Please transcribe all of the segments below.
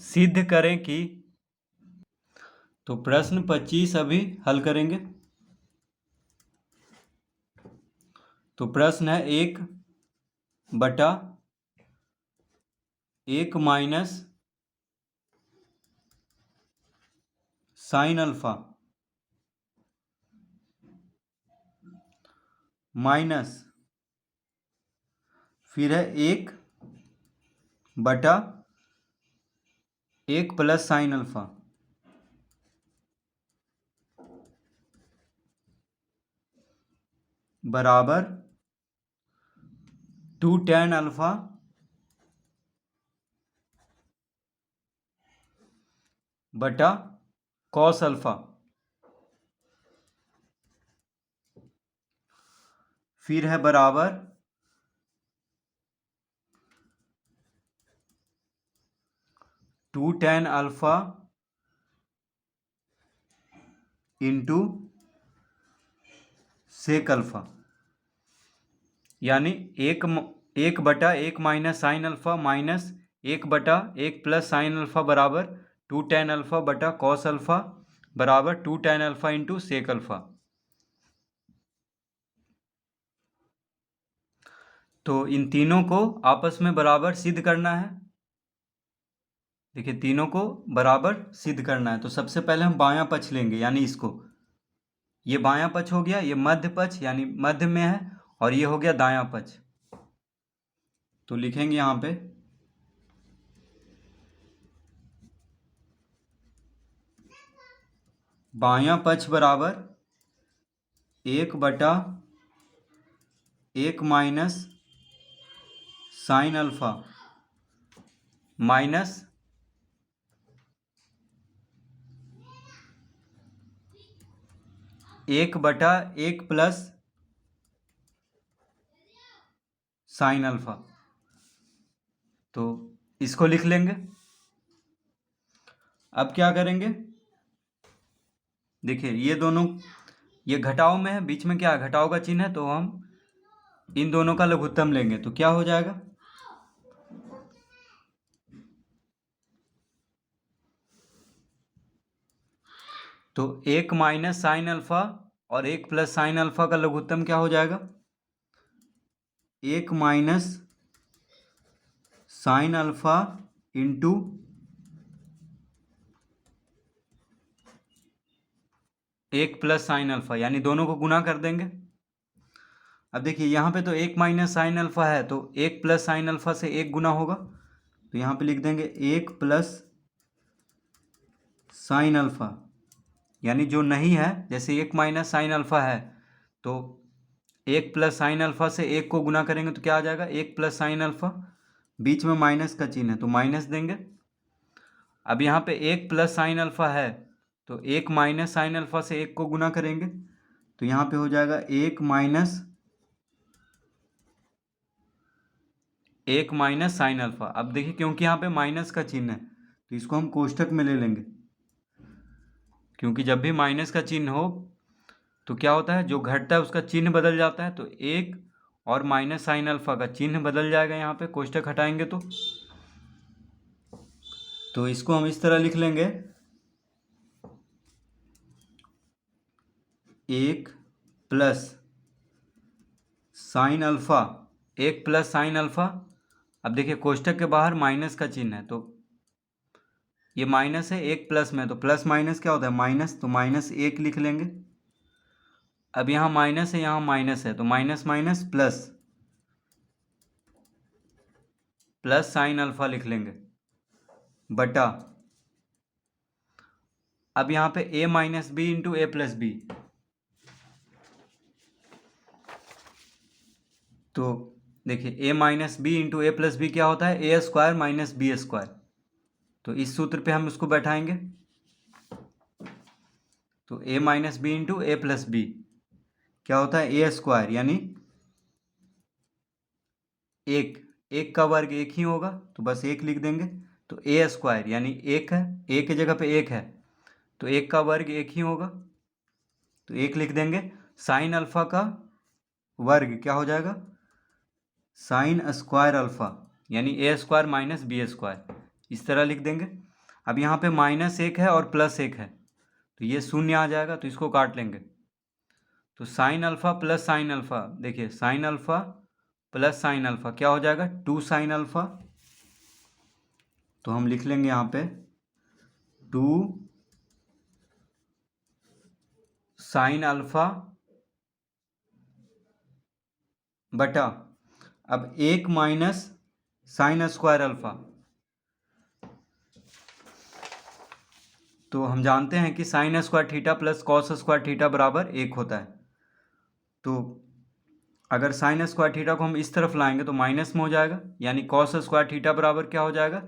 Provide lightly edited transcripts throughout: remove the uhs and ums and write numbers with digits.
सिद्ध करें कि, तो प्रश्न 25 अभी हल करेंगे। तो प्रश्न है 1/1 माइनस साइन अल्फा माइनस, फिर है 1/1 प्लस साइन अल्फा बराबर 2 tan अल्फा बटा कॉस अल्फा, फिर है बराबर 2 tan alpha into sec alpha, यानी 1/1 minus sine alpha minus 1/1 plus sine alpha बराबर 2 tan अल्फा बटा कॉस अल्फा बराबर 2 tan alpha into sec alpha. तो इन तीनों को आपस में बराबर सिद्ध करना है। देखिए तीनों को बराबर सिद्ध करना है, तो सबसे पहले हम बायां पक्ष लेंगे, यानी इसको, ये बायां पक्ष हो गया, ये मध्य पक्ष यानी मध्य में है, और ये हो गया दायां पक्ष। तो लिखेंगे यहाँ पे बायां पक्ष बराबर 1/1 minus sine alpha minus 1/1 plus sine alpha. तो इसको लिख लेंगे। अब क्या करेंगे, देखिए ये दोनों, ये घटाव में है, बीच में क्या है, घटाव का चिन्ह है, तो हम इन दोनों का लघुत्तम लेंगे, तो क्या हो जाएगा, तो 1 माइनस साइन अल्फा और 1 प्लस साइन अल्फा का लघुत्तम क्या हो जाएगा, 1 minus sine alpha into 1 plus sine alpha, यानी दोनों को गुना कर देंगे। अब देखिए यहाँ पे तो 1 माइनस साइन अल्फा है, तो 1 प्लस साइन अल्फा से 1 गुना होगा, तो यहाँ पे लिख देंगे 1 प्लस साइन अल्फा, यानी जो नहीं है, जैसे 1 माइनस साइन अल्फा है, तो 1 प्लस साइन अल्फा से 1 को गुना करेंगे तो क्या आ जाएगा, 1 प्लस साइन अल्फा, बीच में माइनस का चिन्ह है तो माइनस देंगे। अब यहाँ पे 1 प्लस साइन अल्फा है, तो 1 माइनस साइन अल्फा से 1 को गुना करेंगे, तो यहाँ पे हो जाएगा 1 माइनस साइन अल्फा। अब देखिए क्योंकि यहाँ पे माइनस का चिन्ह है, तो इसको हम कोष्ठक में ले लेंगे, क्योंकि जब भी माइनस का चिन्ह हो तो क्या होता है, जो घटता है उसका चिन्ह बदल जाता है, तो 1 और माइनस साइन अल्फा का चिन्ह बदल जाएगा यहाँ पे कोष्ठक हटाएंगे तो इसको हम इस तरह लिख लेंगे, 1 plus sine alpha, 1 plus sine alpha. अब देखिए कोष्ठक के बाहर माइनस का चिन्ह है, तो ये माइनस है, 1 प्लस में, तो प्लस माइनस क्या होता है, माइनस, तो -1 लिख लेंगे। अब यहाँ माइनस है, यहाँ माइनस है, तो minus minus plus, plus sine alpha लिख लेंगे बटा, अब यहाँ पे a minus b into a plus b, तो देखिए a minus b into a plus b क्या होता है, a square minus b square, तो इस सूत्र पे हम इसको बैठाएंगे, तो a minus b into a plus b क्या होता है, ए स्क्वायर, यानी एक का वर्ग 1 ही होगा, तो बस 1 लिख देंगे, तो ए स्क्वायर यानी 1 है, ए की जगह पे 1 है, तो 1 का वर्ग 1 ही होगा, तो 1 लिख देंगे। साइन अल्फा का वर्ग क्या हो जाएगा, साइन स्क्वायर अल्फा, यानी ए स्क्वायर माइनस बी स्क्वायर, इस तरह लिख देंगे। अब यहाँ पे -1 है और +1 है, तो ये शून्य आ जाएगा, तो इसको काट लेंगे। तो sine alpha plus sine alpha, देखिए sine alpha plus sine alpha क्या हो जाएगा, 2 साइन अल्फा। तो हम लिख लेंगे यहाँ पे 2 साइन अल्फा बटा, अब 1 माइनस साइन स्क्वायर अल्फा। तो हम जानते हैं कि sine square theta plus cos square theta बराबर 1 होता है। तो अगर साइन स्क्वायर थीटा को हम इस तरफ लाएंगे तो माइनस में हो जाएगा, यानी कॉस स्क्वायर थीटा बराबर क्या हो जाएगा,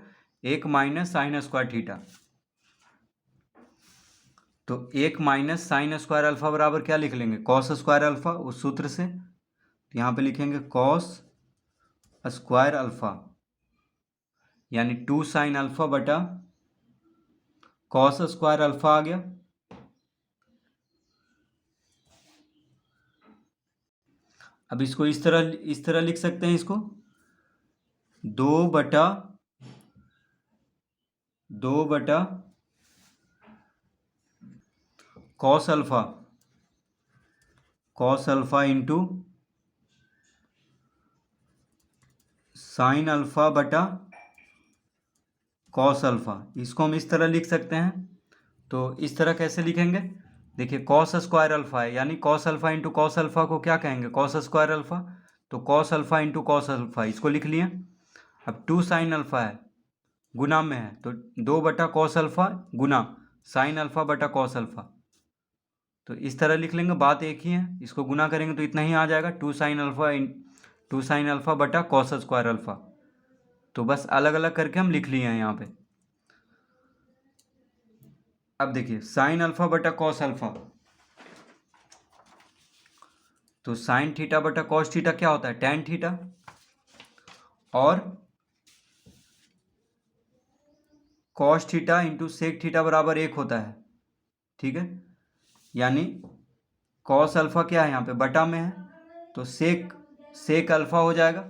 1 माइनस साइन स्क्वायर थीटा। तो 1 माइनस साइन स्क्वायर अल्फा बराबर क्या लिख लेंगे, कॉस स्क्वायर अल्फा, उस सूत्र से। तो यहाँ पे लिखेंगे कॉस स्क्वायर अल्फा, यानी 2 साइन अल्फा बटा कॉस स्क्वायर अल्फा आ गया। अब इसको इस तरह लिख सकते हैं, इसको 2 बटा cos alpha into sine alpha बटा कॉस अल्फा, इसको हम इस तरह लिख सकते हैं। तो इस तरह कैसे लिखेंगे, देखिए कॉस स्क्वायर अल्फा है, यानी cos alpha into cos alpha को क्या कहेंगे, कॉस स्क्वायर अल्फा। तो cos alpha into cos alpha, इसको लिख लिए। अब 2 साइन अल्फा है, गुना में है, तो 2 बटा कॉस अल्फा गुना साइन अल्फा बटा कॉस अल्फा। तो इस तरह लिख लेंगे, बात एक ही है। इसको गुना करेंगे तो इतना ही आ जाएगा, 2 साइन अल्फा बटा कॉस स्क्वायर अल्फा। तो बस अलग अलग करके हम लिख लिए हैं यहाँ पे। अब देखिए साइन अल्फा बटा कॉस अल्फा, तो साइन थीटा बटा कॉस थीटा क्या होता है, टैन थीटा, और cos theta into sec theta बराबर 1 होता है। ठीक है, यानी कॉस अल्फा क्या है, यहाँ पे बटा में है, तो सेक अल्फा हो जाएगा।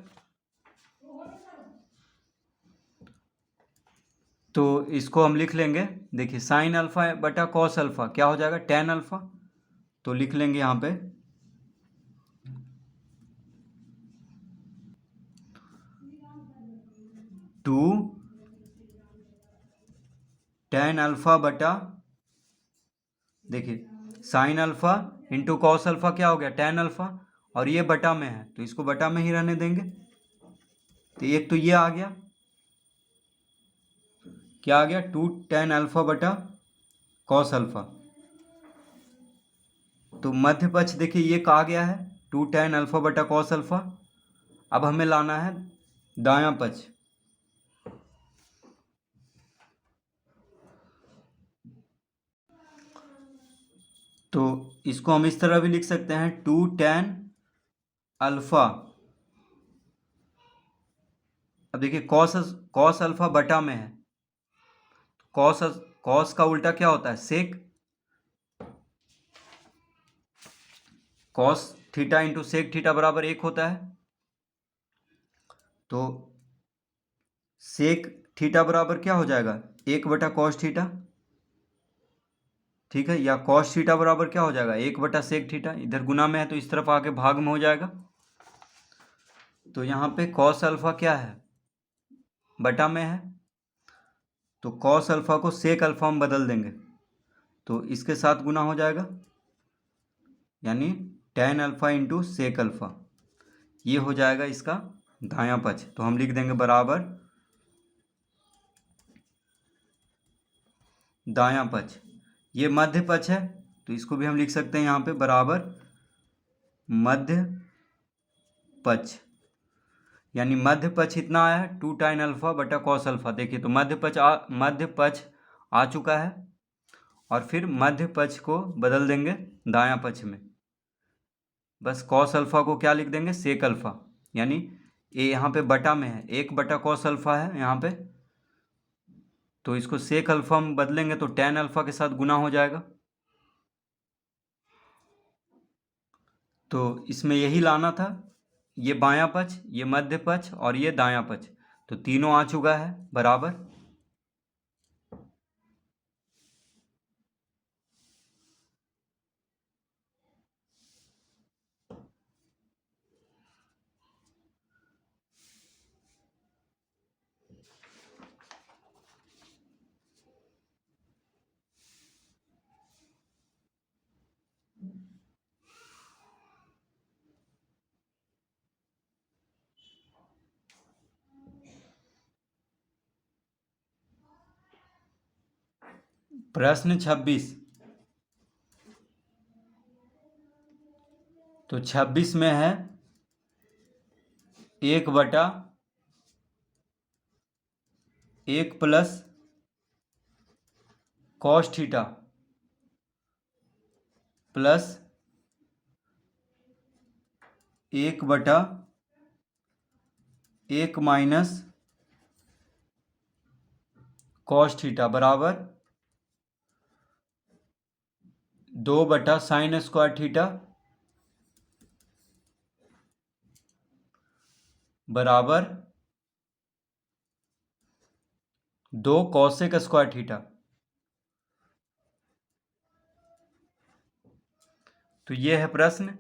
तो इसको हम लिख लेंगे, देखिए साइन अल्फा बटा कॉस अल्फा क्या हो जाएगा, टैन अल्फा। तो लिख लेंगे यहाँ पे 2 टैन अल्फा बटा, देखिए sine alpha into cos alpha क्या हो गया, टैन अल्फा, और ये बटा में है तो इसको बटा में ही रहने देंगे। तो एक तो ये आ गया, क्या आ गया, 2 टैन अल्फा बटा कॉस अल्फा। तो मध्य पक्ष देखिए ये आ गया है 2 टैन अल्फा बटा कॉस अल्फा। अब हमें लाना है दायां पक्ष, तो इसको हम इस तरह भी लिख सकते हैं 2 टैन अल्फा। अब देखिए कॉस अल्फा बटा में है, कॉस का उल्टा क्या होता है, sec. Cos theta into sec theta बराबर 1 होता है। तो सेक थीटा बराबर क्या हो जाएगा, 1 बटा कॉस थीटा। ठीक है, या कॉस थीटा बराबर क्या हो जाएगा, 1 बटा सेक थीटा। इधर गुना में है तो इस तरफ आके भाग में हो जाएगा। तो यहाँ पे कॉस अल्फा क्या है, बटा में है, तो कॉस अल्फा को सेक अल्फा में बदल देंगे, तो इसके साथ गुना हो जाएगा, यानी tan alpha into sec alpha. ये हो जाएगा इसका दायां पक्ष। तो हम लिख देंगे बराबर दायां पक्ष। ये मध्य पक्ष है, तो इसको भी हम लिख सकते हैं यहाँ पे बराबर मध्य पक्ष, यानी मध्य पक्ष इतना आया है 2 टैन अल्फा बटा कॉस अल्फा। देखिए तो मध्य पक्ष आ चुका है, और फिर मध्य पक्ष को बदल देंगे दायां पक्ष में। बस कॉस अल्फा को क्या लिख देंगे, सेक अल्फा, यानी ये यहाँ पे बटा में है, 1 बटा कॉस अल्फा है यहाँ पे, तो इसको सेक अल्फा में बदलेंगे तो टैन अल्फा के साथ गुना हो जाएगा। तो इसमें यही लाना था, ये बायां पक्ष, ये मध्य पक्ष और ये दायां पक्ष, तो तीनों आ चुका है बराबर। प्रश्न 26। तो 26 में है 1/1 plus cos theta plus 1/1 minus cos theta बराबर 2/sin स्क्वायर थीटा बराबर 2 कॉसेक स्क्वायर थीटा। तो ये है प्रश्न।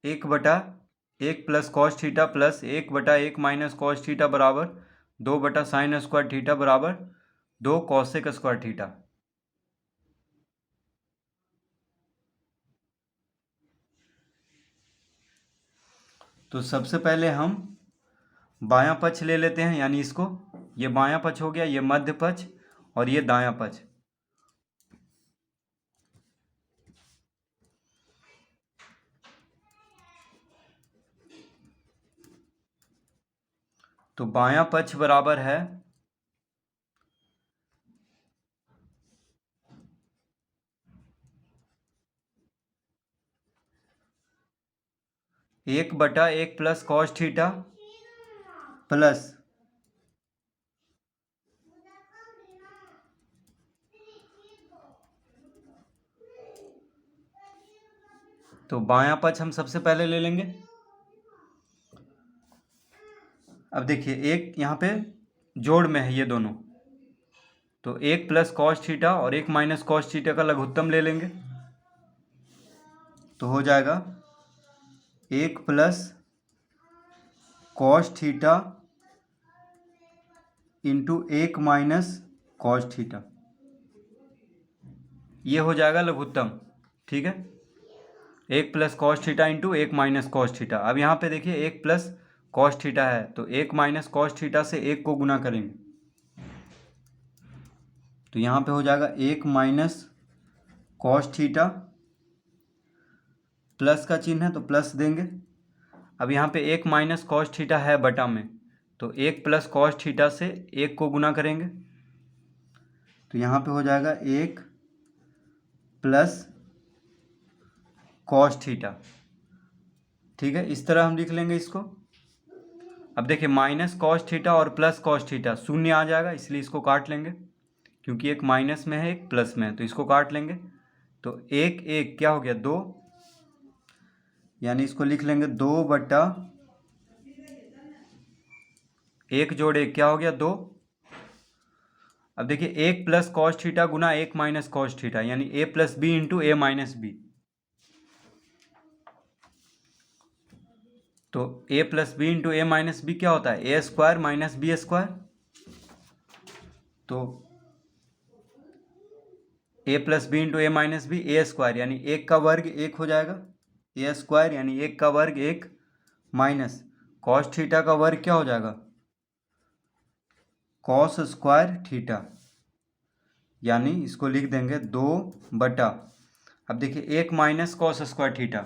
1/1 plus cos theta plus 1/1 minus cos theta बराबर 2/sin स्क्वायर थीटा बराबर 2 कॉसेक स्क्वायर थीटा। तो सबसे पहले हम बायां पक्ष ले लेते हैं, यानी इसको, ये बायां पक्ष हो गया, ये मध्य पक्ष और ये दायां पक्ष। तो बायां पक्ष बराबर है 1/1 प्लस कॉस थीटा प्लस तो बायां पक्ष हम सबसे पहले ले लेंगे। अब देखिए, एक यहाँ पे जोड़ में है ये दोनों, तो 1 प्लस कॉस थीटा और 1 माइनस कॉस थीटा का लघुत्तम ले लेंगे। तो हो जाएगा 1 plus cos theta into 1 minus cos theta, ये हो जाएगा लघुत्तम। ठीक है, 1 plus cos theta into 1 minus cos theta. अब यहाँ पे देखिए 1 प्लस कॉस थीटा है, तो 1 माइनस कॉस थीटा से 1 को गुना करेंगे, तो यहाँ पे हो जाएगा 1 माइनस कॉस थीटा, प्लस का चिन्ह है तो प्लस देंगे। अब यहाँ पे 1 माइनस कॉस थीटा है बटा में, तो 1 प्लस कॉस थीटा से 1 को गुना करेंगे, तो यहाँ पे हो जाएगा 1 प्लस कॉस थीटा। ठीक है, इस तरह हम लिख लेंगे इसको। अब देखिए, माइनस कॉस थीटा और प्लस कॉस थीटा शून्य आ जाएगा, इसलिए इसको काट लेंगे, क्योंकि एक माइनस में है एक प्लस में है, तो इसको काट लेंगे। तो 1 क्या हो गया 2, यानी इसको लिख लेंगे 2/1 जोड़ 1 क्या हो गया 2। अब देखिए 1 प्लस कॉस थीटा गुना 1 माइनस कॉस थीटा, यानी a plus b into a minus b. तो a plus b into a minus b क्या होता है, a square minus b square. तो a plus b into a minus b a square, यानी 1 का वर्ग 1 हो जाएगा, ए स्क्वायर यानी 1 का वर्ग 1 माइनस कॉस थीटा का वर्ग क्या हो जाएगा कॉस स्क्वायर थीटा, यानी इसको लिख देंगे 2/। अब देखिए 1 माइनस कॉस स्क्वायर थीटा,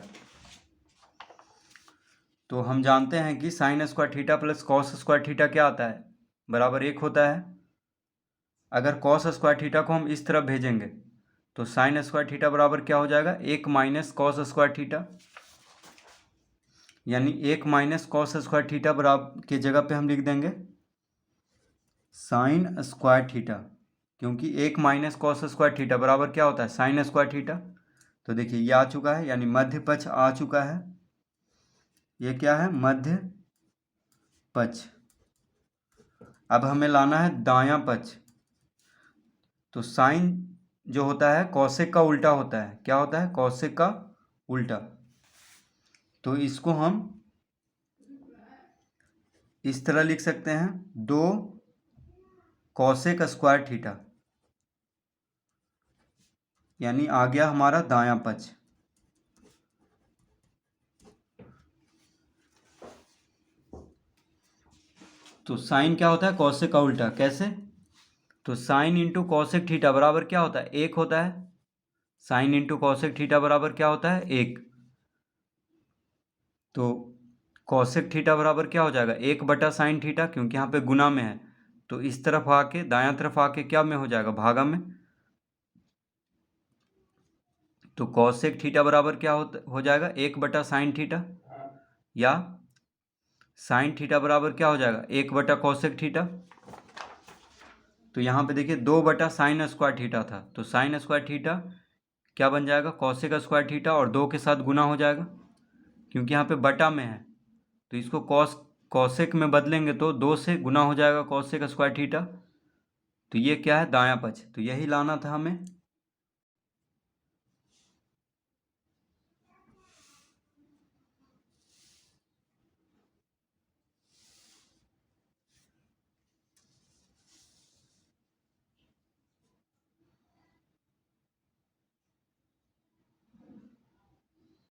तो हम जानते हैं कि sine square theta plus cos square theta क्या आता है, बराबर 1 होता है। अगर कॉस स्क्वायर थीटा को हम इस तरफ भेजेंगे तो साइन स्क्वायर थीटा बराबर क्या हो जाएगा 1 माइनस कॉस स्क्वायर थीटा, यानी 1 माइनस कॉस स्क्वायर थीटा बराबर की जगह पे हम लिख देंगे साइन स्क्वायर थीटा, क्योंकि 1 माइनस कॉस स्क्वायर थीटा बराबर क्या होता है साइन स्क्वायर थीटा। तो देखिए ये आ चुका है, यानी मध्य पक्ष आ चुका है। ये क्या है मध्य पक्ष। अब हमें लाना है दायां पक्ष। तो साइन जो होता है कॉसेक का उल्टा होता है, क्या होता है कॉसेक का उल्टा। तो इसको हम इस तरह लिख सकते हैं 2 कॉसेक स्क्वायर थीटा, यानी आ गया हमारा दायां पक्ष। तो साइन क्या होता है कॉसेक का उल्टा, कैसे, तो साइन इंटू कॉसेक थीटा बराबर क्या होता है? 1 होता है। साइन इंटू कॉसेक थीटा बराबर क्या होता है? 1। तो कॉसेक थीटा बराबर क्या हो जाएगा? 1/साइन थीटा, क्योंकि यहाँ पे गुना में है तो इस तरफ आके दायां तरफ आके क्या में हो जाएगा? भागा में। तो कॉसेक थीटा बराबर क्या हो जाएगा? 1/साइन थीटा, या साइन थीटा बराबर क्या हो जाएगा? 1/कॉसेक थीटा। तो यहाँ पे देखिए 2/साइन स्क्वायर थीटा था, तो साइन स्क्वायर थीटा क्या बन जाएगा? कॉसेक स्क्वायर थीटा, और 2 के साथ गुना हो जाएगा क्योंकि यहाँ पे बटा में है, तो इसको कॉसेक में बदलेंगे तो 2 से गुना हो जाएगा कॉसेक स्क्वायर थीटा। तो ये क्या है? दायां पक्ष। तो यही लाना था हमें।